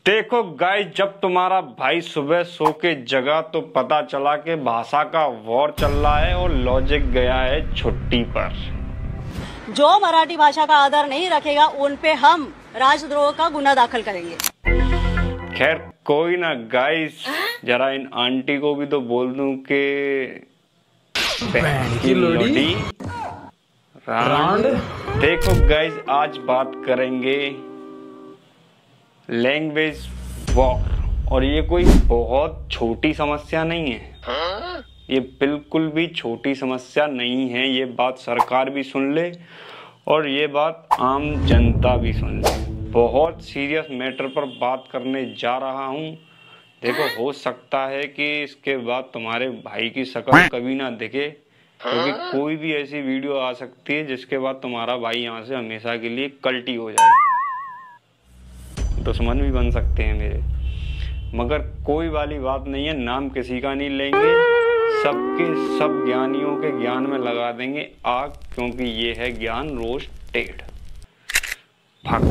देखो गाइस, जब तुम्हारा भाई सुबह सो के जगा तो पता चला कि भाषा का वॉर चल रहा है और लॉजिक गया है छुट्टी पर। जो मराठी भाषा का आदर नहीं रखेगा उन पे हम राजद्रोह का गुना दाखिल करेंगे। खैर कोई ना गाइस, जरा इन आंटी को भी तो बोल दूं कि की लोडी रांड। देखो गाइस, आज बात करेंगे लैंग्वेज वॉर, और ये कोई बहुत छोटी समस्या नहीं है। ये बिल्कुल भी छोटी समस्या नहीं है। ये बात सरकार भी सुन ले और ये बात आम जनता भी सुन ले। बहुत सीरियस मैटर पर बात करने जा रहा हूँ। देखो, हो सकता है कि इसके बाद तुम्हारे भाई की शक्ल कभी ना दिखे, क्योंकि कोई भी ऐसी वीडियो आ सकती है जिसके बाद तुम्हारा भाई यहाँ से हमेशा के लिए कल्टी हो जाए। दुश्मन भी बन सकते हैं मेरे, मगर कोई वाली बात नहीं है। नाम किसी का नहीं लेंगे, सबके सब ज्ञानियों के ज्ञान में लगा देंगे आग, क्योंकि ये है ज्ञान रोस्टेड। भाग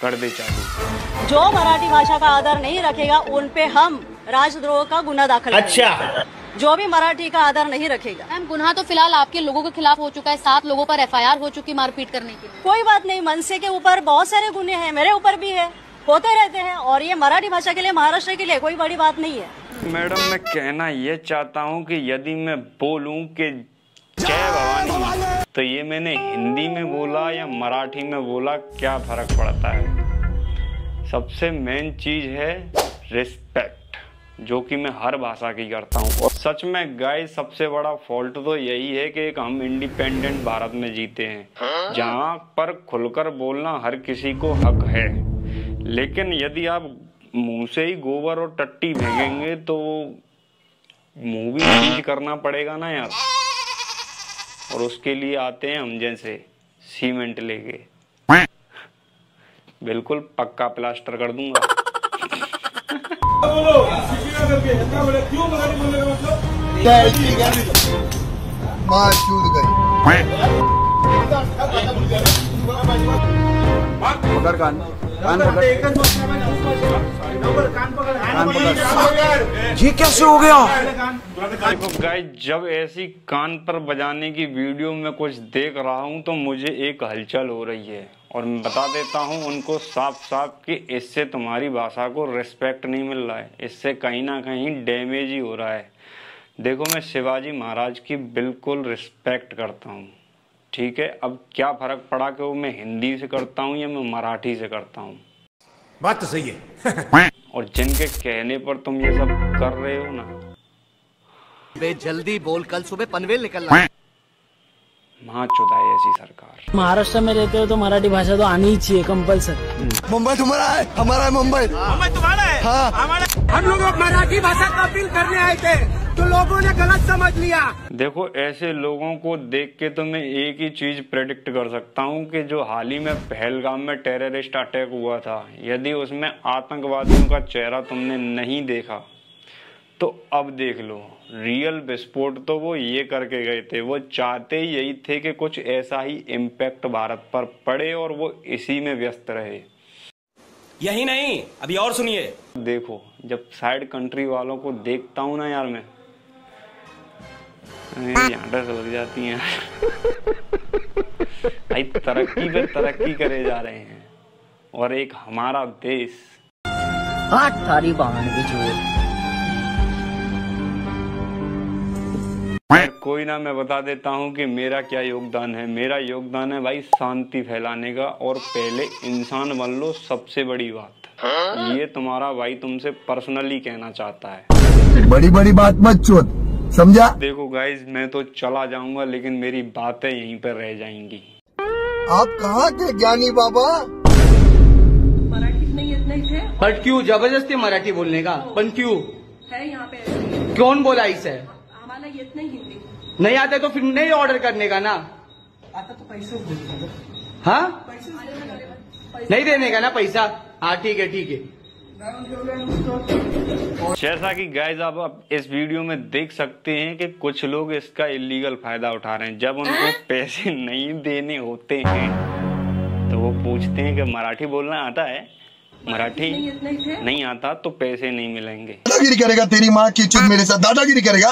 कर दे चालू। जो मराठी भाषा का आदर नहीं रखेगा उन पे हम राजद्रोह का गुना दाखिल करेंगे। अच्छा, जो भी मराठी का आदर नहीं रखेगा। मैम, गुनाह तो फिलहाल आपके लोगों के खिलाफ हो चुका है। 7 लोगों पर FIR हो चुकी मारपीट करने की। कोई बात नहीं, मनसे के ऊपर बहुत सारे गुने हैं, मेरे ऊपर भी है, होते रहते हैं। और ये मराठी भाषा के लिए, महाराष्ट्र के लिए कोई बड़ी बात नहीं है। मैडम, मैं कहना ये चाहता हूँ कि यदि मैं बोलूँ कि जय भवानी, तो ये मैंने हिंदी में बोला या मराठी में बोला, क्या फर्क पड़ता है। सबसे मेन चीज है रिस्पेक्ट, जो कि मैं हर भाषा की करता हूँ। और सच में गाइस, सबसे बड़ा फॉल्ट तो यही है कि एक हम इंडिपेंडेंट भारत में जीते हैं, जहाँ पर खुलकर बोलना हर किसी को हक है। लेकिन यदि आप मुंह से ही गोबर और टट्टी फेंकेंगे तो मुंह भी चीज करना पड़ेगा ना यार। और उसके लिए आते हैं हम जैसे सीमेंट लेके, बिल्कुल पक्का प्लास्टर कर दूंगा। पकड़ कान पकड़, ये कैसे हो गया? देखो गाइस, जब ऐसी कान पर बजाने की वीडियो में कुछ देख रहा हूँ तो मुझे एक हलचल हो रही है, और मैं बता देता हूँ उनको साफ साफ कि इससे तुम्हारी भाषा को रिस्पेक्ट नहीं मिल रहा है, इससे कहीं ना कहीं डैमेज ही हो रहा है। देखो, मैं शिवाजी महाराज की बिल्कुल रिस्पेक्ट करता हूँ, ठीक है। अब क्या फर्क पड़ा कि वो मैं हिंदी से करता हूँ या मैं मराठी से करता हूँ। बात तो सही है। और जिनके कहने पर तुम ये सब कर रहे हो ना, बे जल्दी बोल, कल सुबह पनवेल निकलना है। माँ चुदाई ऐसी सरकार। महाराष्ट्र में रहते हो तो मराठी भाषा तो आनी ही चाहिए, कंपलसरी। मुंबई तुम्हारा है, हमारा है मुंबई। मुंबई तुम्हारा है, हाँ। हम लोग मराठी भाषा का अपील करने आए थे तो लोगों ने गलत समझ लिया। देखो, ऐसे लोगों को देख के तो मैं एक ही चीज प्रेडिक्ट कर सकता हूँ कि जो हाल ही में पहलगाम में टेररिस्ट अटैक हुआ था, यदि उसमें आतंकवादियों का चेहरा तुमने नहीं देखा तो अब देख लो। रियल विस्फोट तो वो ये करके गए थे, वो चाहते ही यही थे कि कुछ ऐसा ही इम्पैक्ट भारत पर पड़े और वो इसी में व्यस्त रहे। यही नहीं, अभी और सुनिए। देखो, जब साइड कंट्री वालों को देखता हूँ ना यार, मैं झांडा से लग जाती हैं। भाई, तरक्की पे तरक्की करे जा रहे हैं, और एक हमारा देश। थारी बहाने की जोर। कोई ना, मैं बता देता हूँ कि मेरा क्या योगदान है। मेरा योगदान है भाई शांति फैलाने का, और पहले इंसान बन लो, सबसे बड़ी बात। ये तुम्हारा भाई तुमसे पर्सनली कहना चाहता है। बड़ी बड़ी बात मत चोद, समझा? देखो गाइज, मैं तो चला जाऊंगा, लेकिन मेरी बातें यहीं पर रह जाएंगी। आप कहाँ थे ज्ञानी बाबा? मराठी नहीं थे। बट क्यों जबरदस्ती मराठी बोलने का? पण क्यों है यहाँ पे? कौन बोला इसे? हमारा येत नहीं हिंदी। नहीं आते तो फिर नहीं ऑर्डर करने का ना। आता तो पैसे हाँ, नहीं देने का ना पैसा। हाँ ठीक है, ठीक है। जैसा कि गाइज आप इस वीडियो में देख सकते हैं कि कुछ लोग इसका इलीगल फायदा उठा रहे हैं। जब उनको पैसे नहीं देने होते हैं तो वो पूछते हैं कि मराठी बोलना आता है, मराठी नहीं आता तो पैसे नहीं मिलेंगे। दादागिरी करेगा तेरी माँ की चुप मेरे साथ दादागिरी करेगा।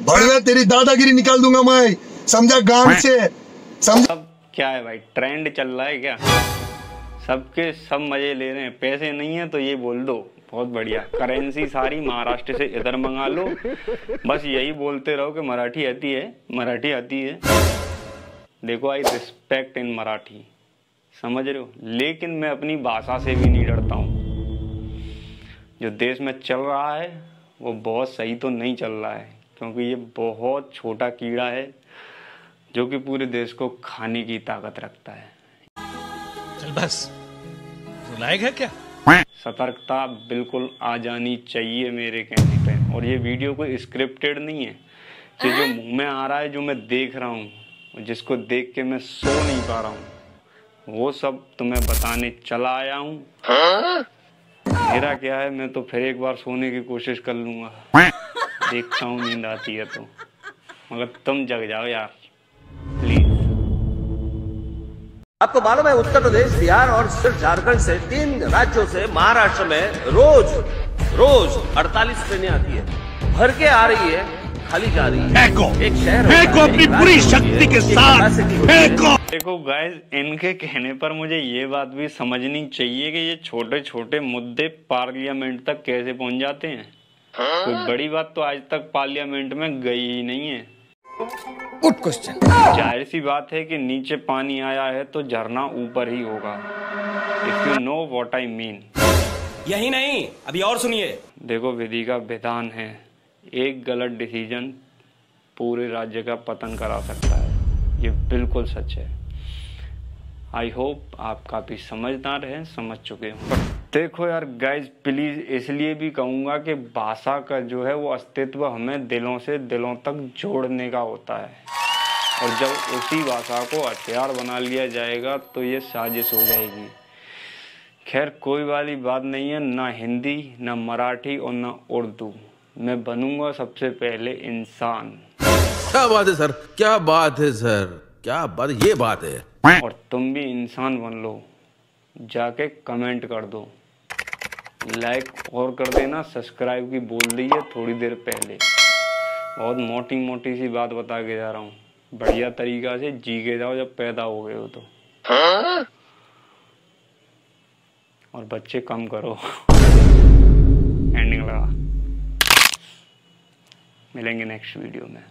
भड़वे तेरी दादागिरी निकाल दूंगा मैं, समझा गांव से समझा। अब क्या है भाई, ट्रेंड चल रहा है क्या? सबके सब मजे ले रहे हैं, पैसे नहीं है तो ये बोल दो, बहुत बढ़िया। करेंसी सारी महाराष्ट्र से इधर मंगा लो, बस यही बोलते रहो कि मराठी आती है, मराठी आती है। देखो आई रिस्पेक्ट इन मराठी, समझ रहे हो? लेकिन मैं अपनी भाषा से भी नहीं डरता हूँ। जो देश में चल रहा है वो बहुत सही तो नहीं चल रहा है, क्योंकि ये बहुत छोटा कीड़ा है जो कि पूरे देश को खाने की ताकत रखता है। चल बस, रुलाएगा क्या? सतर्कता बिल्कुल आ जानी चाहिए मेरे कहने पे। और ये वीडियो कोई स्क्रिप्टेड नहीं है, कि जो मुंह में आ रहा है, जो मैं देख रहा हूँ, जिसको देख के मैं सो नहीं पा रहा हूँ, वो सब तुम्हें बताने चला आया हूँ। मेरा क्या है, मैं तो फिर एक बार सोने की कोशिश कर लूंगा, देखता हूँ नींद आती है तो, मगर तुम जग जाओ यार प्लीज। आपको मालूम है उत्तर प्रदेश, बिहार और सिर्फ झारखंड से 3 राज्यों से महाराष्ट्र में रोज 48 ट्रेनें आती है, भर के आ रही है, खाली जा रही है। एक शहर अपनी पूरी शक्ति के साथ। देखो गाइस, इनके कहने पर मुझे ये बात भी समझनी चाहिए कि ये छोटे छोटे मुद्दे पार्लियामेंट तक कैसे पहुंच जाते हैं। कोई बड़ी बात तो आज तक पार्लियामेंट में गई ही नहीं है। Good question. जाहिर सी बात है कि नीचे पानी आया है तो झरना ऊपर ही होगा, if you know what I mean. यही नहीं, अभी और सुनिए। देखो, विधि का विधान है, एक गलत डिसीजन पूरे राज्य का पतन करा सकता है, ये बिल्कुल सच है। आई होप आप काफ़ी समझदार हैं, समझ चुके हो। पर देखो यार गाइज, प्लीज़ इसलिए भी कहूँगा कि भाषा का जो है वो अस्तित्व हमें दिलों से दिलों तक जोड़ने का होता है, और जब उसी भाषा को हथियार बना लिया जाएगा तो ये साजिश हो जाएगी। खैर कोई वाली बात नहीं है, ना हिंदी ना मराठी और ना उर्दू, मैं बनूंगा सबसे पहले इंसान। क्या बात है सर, क्या बात है सर, क्या बात, ये बात है। और तुम भी इंसान बन लो, जाके कमेंट कर दो, लाइक और कर देना, सब्सक्राइब की बोल दी है थोड़ी देर पहले। बहुत मोटी मोटी सी बात बता के जा रहा हूँ, बढ़िया तरीका से जी के जाओ जब पैदा हो गए हो तो। और बच्चे कम करो। एंडिंग लगा, मिलेंगे नेक्स्ट वीडियो में।